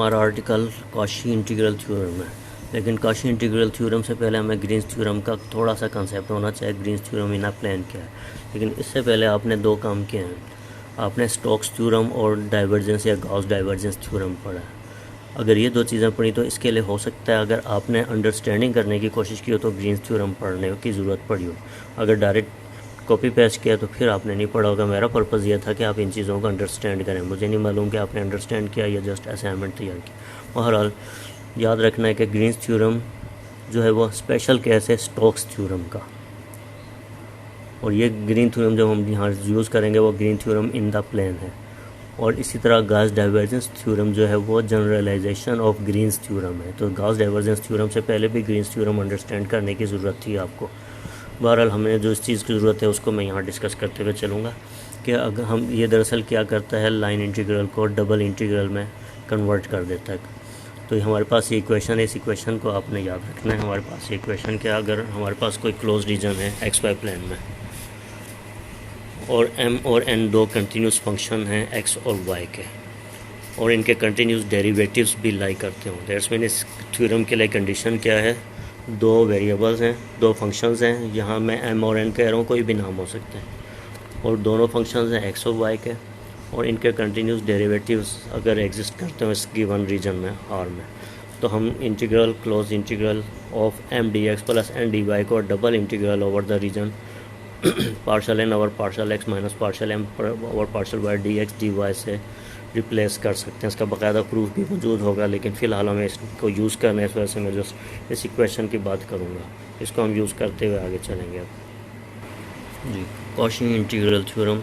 हमारा article Cauchy integral theorem है, लेकिन कॉशी इंटीग्रल थ्योरम से पहले हमें ग्रीन्स थ्योरम का थोड़ा सा कंसेप्ट होना चाहिए। Green's theorem in a plane क्या है, लेकिन इससे पहले आपने दो काम किए हैं। आपने स्टोक्स थ्योरम और डाइवर्जेंस या गॉस डाइवर्जेंस थ्योरम पढ़ा है। अगर ये दो चीज़ें पढ़ी तो इसके लिए हो सकता है अगर आपने अंडरस्टैंडिंग करने की कोशिश की हो तो ग्रीन्स थ्योरम पढ़ने की ज़रूरत पड़ी हो। अगर डायरेक्ट कॉपी पेस्ट किया तो फिर आपने नहीं पढ़ा होगा। मेरा पर्पज़ ये था कि आप इन चीज़ों को अंडरस्टैंड करें। मुझे नहीं मालूम कि आपने अंडरस्टैंड किया या जस्ट असाइनमेंट तैयार की। बहरहाल याद रखना है कि ग्रीन्स थ्योरम जो है वो स्पेशल केस है स्टोक्स थ्योरम का, और ये ग्रीन थ्योरम जब हम यहाँ यूज़ करेंगे वो Green theorem in the plane है। और इसी तरह गॉस डाइवर्जेंस थ्योरम जो है वो जनरलाइजेशन ऑफ ग्रीन्स थ्योरम है। तो गॉस डाइवर्जेंस थ्योरम से पहले भी ग्रीन्स थ्योरम अंडरस्टैंड करने की ज़रूरत थी आपको। बहरहाल हमें जो इस चीज़ की ज़रूरत है उसको मैं यहाँ डिस्कस करते हुए चलूँगा कि अगर हम ये दरअसल क्या करता है, लाइन इंटीग्रल को डबल इंटीग्रल में कन्वर्ट कर देता है। तो हमारे पास ये इक्वेशन है, इस इक्वेशन को आपने याद रखना है। हमारे पास ये इक्वेशन क्या, अगर हमारे पास कोई क्लोज रीजन है एक्स वाई प्लेन में और m और n दो कंटिन्यूस फंक्शन हैं x और y के, और इनके कंटिन्यूस डेरिवेटिव्स भी लाई करते हों। दैट्स मीन इस थ्योरम के लिए कंडीशन क्या है, दो वेरिएबल्स हैं, दो फंक्शंस हैं, यहाँ मैं m और n कह रहा हूँ, कोई भी नाम हो सकते हैं, और दोनों फंक्शंस हैं x और y के, और इनके कंटिन्यूस डेरिवेटिव्स अगर एग्जिस्ट करते हो इस गिवन रीजन में R में, तो हम integral close integral of m dx plus n dy को double integral over the region partial n over partial x minus partial m over partial y dx dy से replace कर सकते हैं। इसका बाकायदा प्रूफ भी मौजूद होगा, लेकिन फ़िलहाल हमें इसको यूज़ करने इस वजह से मैं जस्ट इस इक्वेशन की बात करूँगा। इसको हम यूज़ करते हुए आगे चलेंगे। अब जी, कॉशी इंटीग्रल थ्योरम,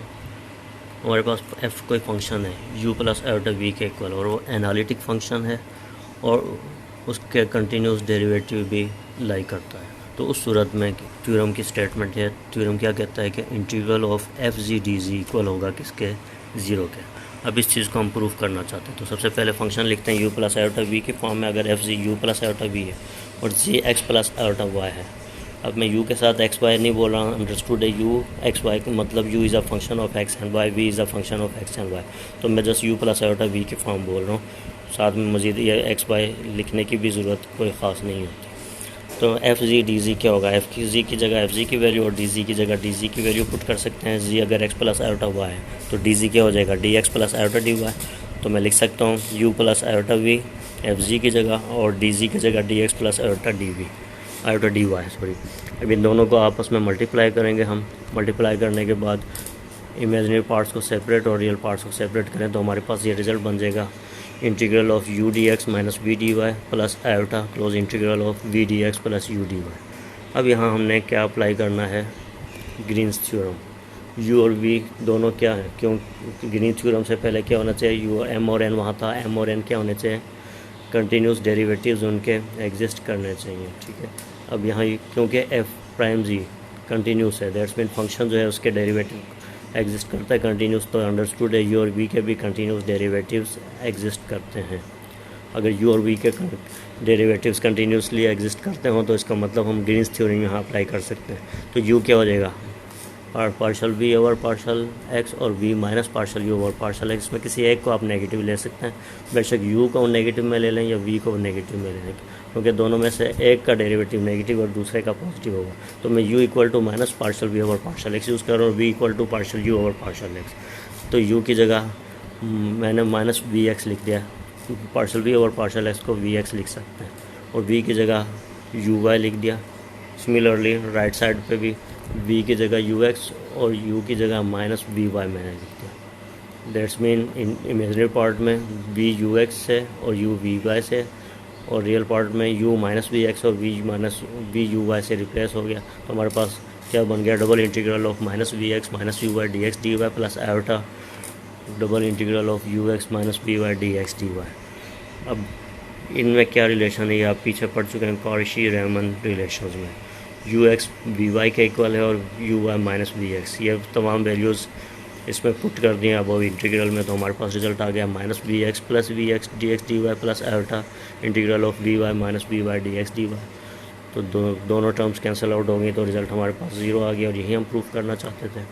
हमारे पास f कोई फंक्शन है u प्लस आयोटा v के इक्वल, और वो एनालिटिक फंक्शन है और उसके कंटिन्यूस डेरिवेटिव भी लाई करता है। तो उस सूरत में थ्योरम की स्टेटमेंट है, थ्योरम क्या कहता है कि integral of F G D G equal होगा किसके, ज़ीरो के। अब इस चीज़ को हम प्रूव करना चाहते हैं, तो सबसे पहले फंक्शन लिखते हैं u प्लस आयोटा v के फॉर्म में। अगर F G you plus iota v है और जी एक्स प्लस आयोटा y है, अब मैं u के साथ एक्स वाई नहीं बोल रहा हूँ, अंडरस्टूड है u एक्स वाई मतलब u is a function of x and y, v is a function of x and y, तो मैं just u plus iota v के फॉर्म बोल रहा हूँ। साथ में मज़ीद ये एक्स वाई लिखने की भी ज़रूरत कोई ख़ास नहीं होती। तो एफ जी डी जी क्या होगा, एफ जी की जगह एफ जी की वैल्यू और डी जी की जगह डी जी की वैल्यू पुट कर सकते हैं। जी अगर एक्स प्लस आयोटा वाई है तो डी जी क्या हो जाएगा, D X plus iota D Y. तो मैं लिख सकता हूँ U plus iota V F G की जगह, और डी जी की जगह D X plus iota D V iota D Y sorry. अब इन दोनों को आपस में मल्टीप्लाई करेंगे हम। मल्टीप्लाई करने के बाद इमेजिनरी पार्ट्स को सेपरेट और रियल पार्ट्स को सेपरेट करें तो हमारे पास ये रिज़ल्ट बन जाएगा, integral of U D X minus V D Y plus iota close integral of V D X plus U D Y. अब यहाँ हमने क्या अप्लाई करना है, ग्रीन्स थ्योरम। यू और वी दोनों क्या है, क्यों ग्रीन थ्योरम से पहले क्या होना चाहिए, यू एम और एन वहाँ था, एम और एन क्या होने चाहिए, कंटिन्यूस डेरिवेटिव्स उनके एग्जिस्ट करने चाहिए। ठीक है, अब यहाँ क्योंकि एफ प्राइम जी कंटिन्यूस है, दैट्स मीन फंक्शन जो है उसके डेरिवेटिव एग्जिस्ट करता है कंटिन्यूस, तो अंडरस्टूड है यू और वी के भी कंटिन्यूस डेरिवेटिव्स एग्जिस्ट करते हैं। अगर यू और वी के डेरिवेटिव्स कंटिन्यूसली एग्जिस्ट करते हो तो इसका मतलब हम ग्रीन्स थ्योरम यहाँ अप्लाई कर सकते हैं। तो यू क्या हो जाएगा, partial v over partial x और v minus partial u over partial x में किसी एक को आप नेगेटिव ले सकते हैं। बेशक यू को नेगेटिव में ले लें या वी को नेगेटिव में ले लें, क्योंकि दोनों में से एक का डेरिवेटिव नेगेटिव और दूसरे का पॉजिटिव होगा। तो मैं u equal to minus partial v over partial x use कर रहा हूँ और v equal to partial u over partial x. तो u की जगह मैंने माइनस वी एक्स लिख दिया, partial v over partial x को वी एक्स लिख सकते हैं, और v की जगह यू वाई लिख दिया। सिमिलरली राइट साइड पे भी v की जगह यू एक्स और u की जगह माइनस वी वाई मैंने लिख दिया। That's mean in imaginary part में v यू एक्स से और u वी वाई से, और रियल पार्ट में u माइनस वी एक्स और v minus v u y से रिप्लेस हो गया। तो हमारे पास क्या बन गया, double integral of minus v x minus u y d x d Y plus iota double integral of u x minus v y d x d Y. अब इनमें क्या रिलेशन है, ये आप पीछे पढ़ चुके हैं कॉशी रेमन रिलेशंस में। यू एक्स वी वाई के इक्वल है और u y minus v x, ये तमाम वैल्यूज़ इसमें पुट कर दिए अब इंटीग्रल में। तो हमारे पास रिजल्ट आ गया minus v x plus v x d x d Y plus iota integral of v y minus v y d x d Y. तो दोनों टर्म्स कैंसिल आउट हो गई, तो रिज़ल्ट हमारे पास ज़ीरो आ गया, और यही हम प्रूफ करना चाहते थे।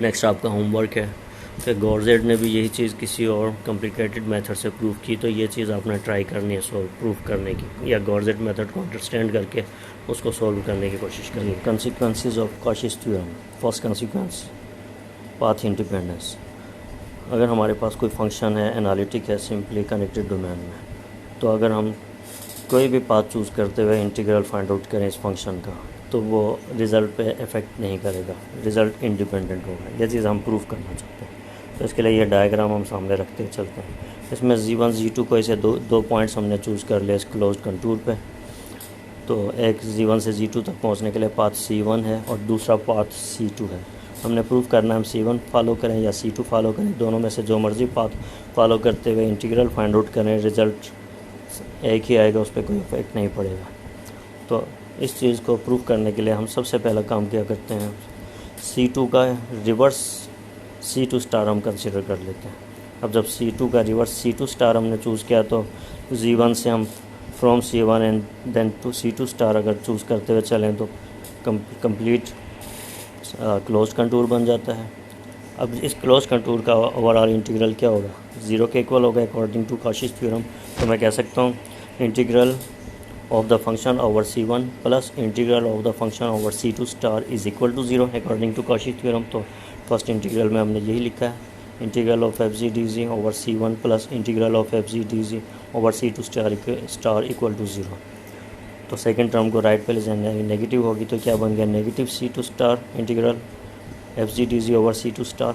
नेक्स्ट आपका होमवर्क है, कि गॉर्जेट ने भी यही चीज़ किसी और कॉम्प्लिकेटेड मेथड से प्रूव की, तो ये चीज़ आपने ट्राई करनी है सॉल्व प्रूव करने की, या गॉर्जेट मेथड को अंडरस्टैंड करके उसको सॉल्व करने की कोशिश करनी है। Consequences of Cauchy's theorem. First consequence, path independence. अगर हमारे पास कोई फंक्शन है, एनालिटिक है, सिंपली कनेक्टेड डोमेन में, तो अगर हम कोई भी पाथ चूज़ करते हुए इंटीग्रल फाइंड आउट करें इस फंक्शन का, तो वो रिज़ल्ट पे इफ़ेक्ट नहीं करेगा, रिज़ल्ट इंडिपेंडेंट होगा। ये चीज़ हम प्रूव करना चाहते हैं। तो इसके लिए ये डायग्राम हम सामने रखते चलते हैं। इसमें Z1 Z2 को ऐसे दो पॉइंट्स हमने चूज़ कर लिया इस क्लोज्ड कंटूर पे। तो एक Z1 से Z2 तक पहुंचने के लिए पाथ C1 है और दूसरा पाथ C2 है। हमने प्रूव करना है हम C1 फॉलो करें या C2 फॉलो करें, दोनों में से जो मर्ज़ी पाथ फॉलो करते हुए इंटीग्रल फाइंड आउट करें, रिज़ल्ट एक ही आएगा, उस पर कोई इफेक्ट नहीं पड़ेगा। तो इस चीज़ को प्रूव करने के लिए हम सबसे पहला काम क्या करते हैं, C2 का रिवर्स C2 स्टार हम कंसिडर कर लेते हैं। अब जब C2 का रिवर्स C2 स्टार हमने चूज़ किया, तो Z1 से हम from C1 and then to C2 star अगर चूज़ करते हुए चलें तो कंप्लीट क्लोज कंटूर बन जाता है। अब इस क्लोज कंटूर का ओवरऑल इंटीग्रल क्या होगा, 0 के इक्वल होगा अकॉर्डिंग टू कॉशीज़ थ्योरम। तो मैं कह सकता हूँ integral of the function over C1 plus integral of the function over C2 star is equal to 0 according to Cauchy's theorem. तो फर्स्ट इंटीग्रल में हमने यही लिखा है, integral of FG dz over C1 plus integral of FG dz over C2 star equal to 0। तो second term को right पे ले जाना है, नेगेटिव होगी तो क्या बन गया, negative C2 star integral FG dz over C2 star.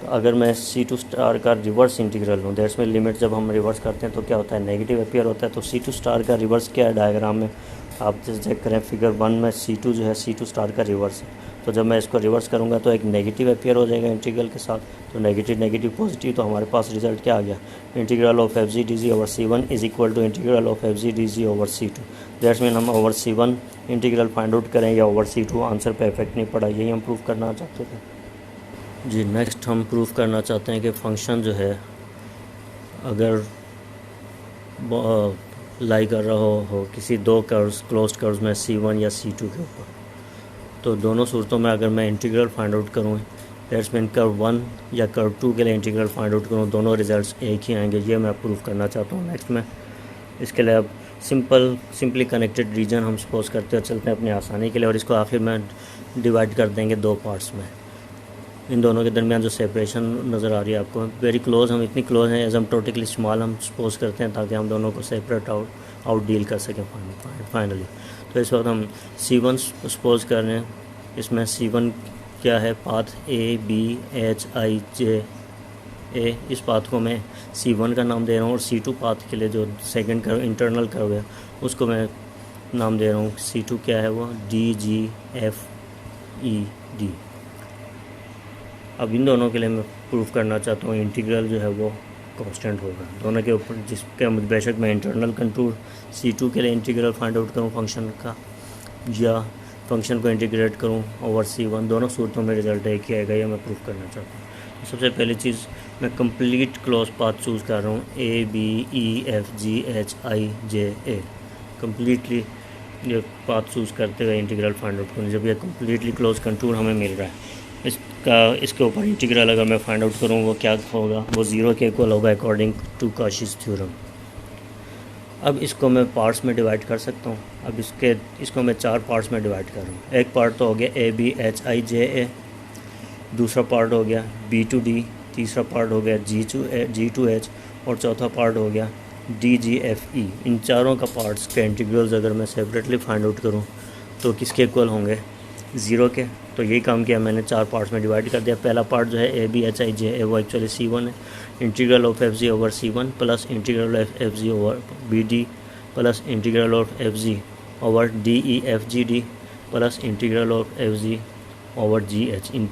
तो अगर मैं C2 स्टार का रिवर्स इंटीग्रल लूँ, दैट्स में लिमिट जब हम रिवर्स करते हैं तो क्या होता है, नेगेटिव अपीयर होता है। तो C2 स्टार का रिवर्स क्या है डायग्राम में, आप जैसे चेक करें फिगर 1 में C2 जो है C2 स्टार का रिवर्स है। तो जब मैं इसको रिवर्स करूँगा तो एक नेगेटिव अपीयर हो जाएगा इंटीग्रल के साथ, तो नेगेटिव नेगेटिव पॉजिटिव, तो हमारे पास रिजल्ट क्या आ गया, integral of FG dz over C1 is equal to integral of FG dz over C2। That's mean हम over C1 integral find out करें या ओवर C2, आंसर पे इफेक्ट नहीं पड़ा, यही हम प्रूव करना चाहते थे जी। नेक्स्ट हम प्रूव करना चाहते हैं कि फंक्शन जो है अगर लाई कर रहा हो किसी दो कर्व्स, क्लोज्ड कर्व्स में C1 या C2 के ऊपर, तो दोनों सूरतों में अगर मैं इंटीग्रल फाइंड आउट करूँ, दैट्स मीन कर्व 1 या कर्व 2 के लिए इंटीग्रल फाइंड आउट करूँ, दोनों रिजल्ट्स एक ही आएंगे, ये मैं प्रूव करना चाहता हूँ नेक्स्ट में। इसके लिए अब सिंपली कनेक्टेड रीजन हम सपोज करते हुए चलते हैं अपनी आसानी के लिए, और इसको आखिर में डिवाइड कर देंगे दो पार्ट्स में। इन दोनों के दरमियान जो सेपरेशन नज़र आ रही है आपको, वेरी क्लोज, हम इतनी क्लोज हैं एजम्प्टोटिकली स्मॉल हम सपोज करते हैं ताकि हम दोनों को सेपरेट आउट डील कर सकें फाइनली। तो इस वक्त हम C1 सपोज कर रहे हैं, इसमें C1 क्या है, पाथ ABHIJ, इस पाथ को मैं C1 का नाम दे रहा हूँ, और C2 पाथ के लिए जो सेकंड कर्व इंटरनल कर्व है उसको मैं नाम दे रहा हूँ, C2 क्या है वो DGFED। अब इन दोनों के लिए मैं प्रूफ करना चाहता हूँ इंटीग्रल जो है वो कांस्टेंट होगा दोनों के ऊपर, जिसके बेशक मैं इंटरनल कंटूर C2 के लिए इंटीग्रल फाइंड आउट करूँ फंक्शन का, या फंक्शन को इंटीग्रेट करूँ ओवर C1, दोनों सूरतों में रिजल्ट एक ही आएगा, ये मैं प्रूफ करना चाहता हूँ। सबसे पहली चीज़, मैं कंप्लीट क्लोज पाथ चूज़ कर रहा हूँ, ABEFGHIJA, कम्प्लीटली ये पाथ चूज़ करते हुए इंटीग्रल फाइंड आउट करूँ। जब ये कम्प्लीटली क्लोज कंटूर हमें मिल रहा है, इसके ऊपर इंटीग्रल अगर मैं फाइंड आउट करूँ वो क्या होगा, वो 0 के इक्वल होगा अकॉर्डिंग टू कॉशीज़ थ्योरम। अब इसको मैं पार्ट्स में डिवाइड कर सकता हूँ। अब इसको मैं 4 पार्ट्स में डिवाइड कर रहा हूँ। एक पार्ट तो हो गया ABHIJA, दूसरा पार्ट हो गया B to D, तीसरा पार्ट हो गया G2H, और चौथा पार्ट हो गया DGFE। इन चारों का पार्ट्स के इंटीग्रल्स अगर मैं सेपरेटली फाइंड आउट करूँ तो किसके इक्वल होंगे, 0 के। तो यही काम किया मैंने, 4 पार्ट्स में डिवाइड कर दिया। पहला पार्ट जो है ABHIJA वो एक्चुअली C1 है, integral of FG over C1 plus integral of FG over BD plus integral of FG over DEFGD plus integral of FG over GH। इन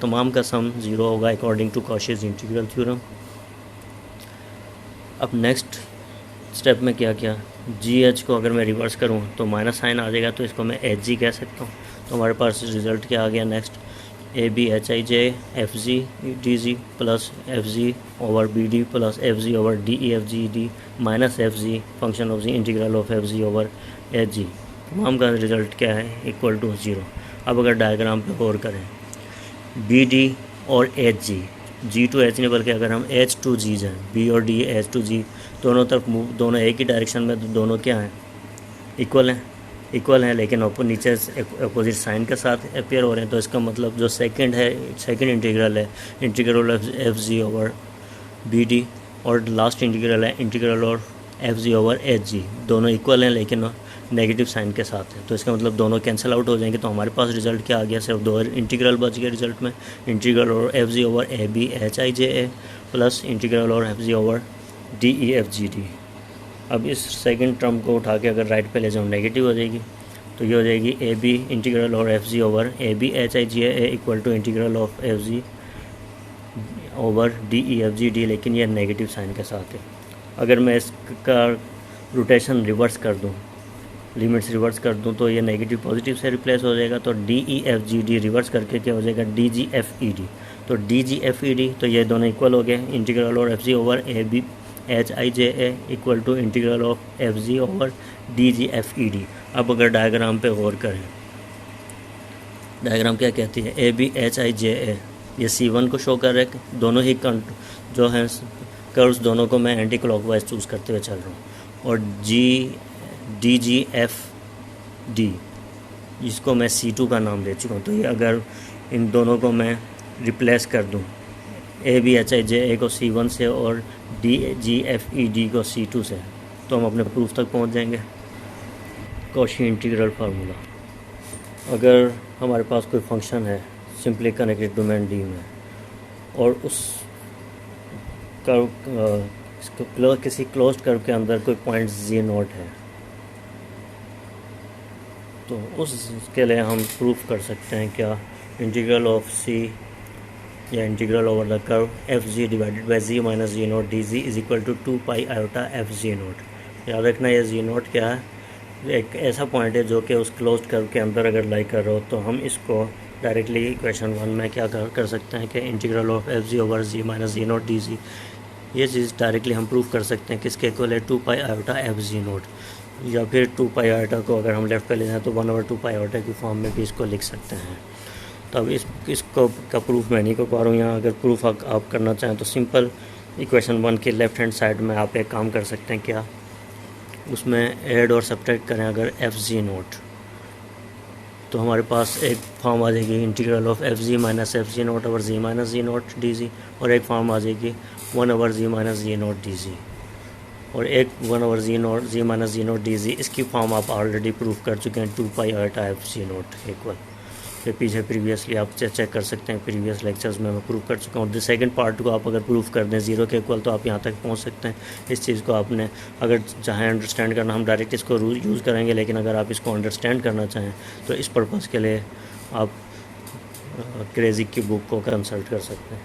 तमाम का सम 0 होगा अकॉर्डिंग टू कॉशीज़ इंटीग्रल थ्योरम। अब next step में क्या किया, GH को अगर मैं रिवर्स करूँ तो माइनस साइन आ जाएगा, तो इसको मैं HG कह सकता हूँ। तो हमारे पास रिज़ल्ट क्या आ गया next, ABHIJ FG DG plus FG over BD plus FG over DEFGD minus FG function of G integral of FG over HG। तमाम का रिज़ल्ट क्या है, इक्वल टू 0। अब अगर डायग्राम पे गौर करें, BD और H G, G to H नहीं बल्कि अगर हम एच टू जी जाएँ, बी और डी एच टू जी दोनों तरफ मूव, दोनों एक ही डायरेक्शन में, तो दोनों क्या हैं, इक्वल हैं लेकिन नीचे अपोजिट साइन के साथ अपेयर हो रहे हैं। तो इसका मतलब जो सेकंड इंटीग्रल है इंटीग्रल एफ जी ओवर बी डी, और लास्ट इंटीग्रल है इंटीग्रल और एफ जी ओवर एच जी, दोनों इक्वल हैं लेकिन नेगेटिव साइन के साथ है। तो इसका मतलब दोनों कैंसिल आउट हो जाएंगे। तो हमारे पास रिजल्ट क्या आ गया, सिर्फ दो इंटीग्रल बच गया रिजल्ट में, इंटीग्रल और F ji over A B H I J A plus integral और एफ जी over D E F G D. अब इस सेकंड टर्म को उठा के अगर राइट पे ले जाऊँ नेगेटिव हो जाएगी, तो ये हो जाएगी ए बी इंटीग्रल और F ji over A B H I G A equal to integral of F G over D E F G D, लेकिन ये नेगेटिव साइन के साथ है। अगर मैं इसका रोटेशन रिवर्स कर दूँ, लिमिट्स रिवर्स कर दूँ, तो ये नेगेटिव पॉजिटिव से रिप्लेस हो जाएगा। तो D E F G D reverse करके क्या हो जाएगा, D G F E D. तो D G F E D, तो ये दोनों इक्वल हो गए, इंटीग्रल और F ji over A B H I J A equal to integral of F G over D G F E D. अब अगर diagram पे गौर करें, डायग्राम क्या कहती है, ए बी एच आई जे ए, ये C1 को शो कर रहे हैं। दोनों ही जो हैं कर्व्स दोनों को मैं एंटी क्लॉकवाइज चूज़ करते हुए चल रहा हूँ। और डी जी एफ डी, जिसको मैं C2 का नाम दे चुका हूँ। तो ये अगर इन दोनों को मैं रिप्लेस कर दूँ, ए बी एच आई जे ए को C1 से और D G F E D को C2 से, तो हम अपने प्रूफ तक पहुँच जाएंगे। कॉची इंटीग्रल फार्मूला, अगर हमारे पास कोई फंक्शन है सिंपली कनेक्टेड डोमेन डी में, और उस कर्व किसी क्लोज्ड कर्व के अंदर कोई पॉइंट जी नोट है, तो उसके लिए हम प्रूफ कर सकते हैं क्या, इंटीग्रल ऑफ सी या integral over the curve f g divided by g minus g naught d g is equal to 2 pi iota f g naught. याद रखना ये जी नोट क्या है, एक ऐसा पॉइंट है जो कि उस क्लोज्ड कर्व के अंदर अगर लाई कर रहे हो, तो हम इसको डायरेक्टली इक्वेशन 1 में क्या कर सकते हैं कि integral of F G over g minus g naught d g, ये चीज़ डायरेक्टली हम प्रूफ कर सकते हैं किसके इक्वल है, 2 pi iota f g note. या फिर 2 पाई आयोटा को अगर हम लेफ्ट पे ले जाएँ तो 1/2 पाई आयोटा की फॉर्म में भी इसको लिख सकते हैं। तो अब इसको का प्रूफ मैं नहीं कर पा रहा हूँ यहाँ। अगर प्रूफ आप करना चाहें तो सिंपल इक्वेशन 1 के लेफ्ट हैंड साइड में आप एक काम कर सकते हैं, क्या उसमें ऐड और सब्ट्रैक्ट करें अगर एफ जी नोट, तो हमारे पास एक फॉर्म आ जाएगी integral of F g minus f g naught over g minus g naught d g, और एक फॉर्म आ जाएगी 1 over g minus g naught d g, और एक 1 over g minus g naught d g. इसकी form आप already proof कर चुके हैं, 2 pi iota f g naught equal, फिर पीछे प्रीवियसली आप चेक कर सकते हैं, प्रीवियस लेक्चर्स में मैं प्रूफ कर चुका हूँ। सेकंड पार्ट को आप अगर प्रूफ कर दें 0 के इक्वल, तो आप यहाँ तक पहुँच सकते हैं। इस चीज़ को आपने अगर चाहें अंडरस्टैंड करना, हम डायरेक्ट इसको यूज़ करेंगे, लेकिन अगर आप इसको अंडरस्टैंड करना चाहें तो इस पर्पज़ के लिए आप क्रेज़ी की बुक को कंसल्ट कर सकते हैं।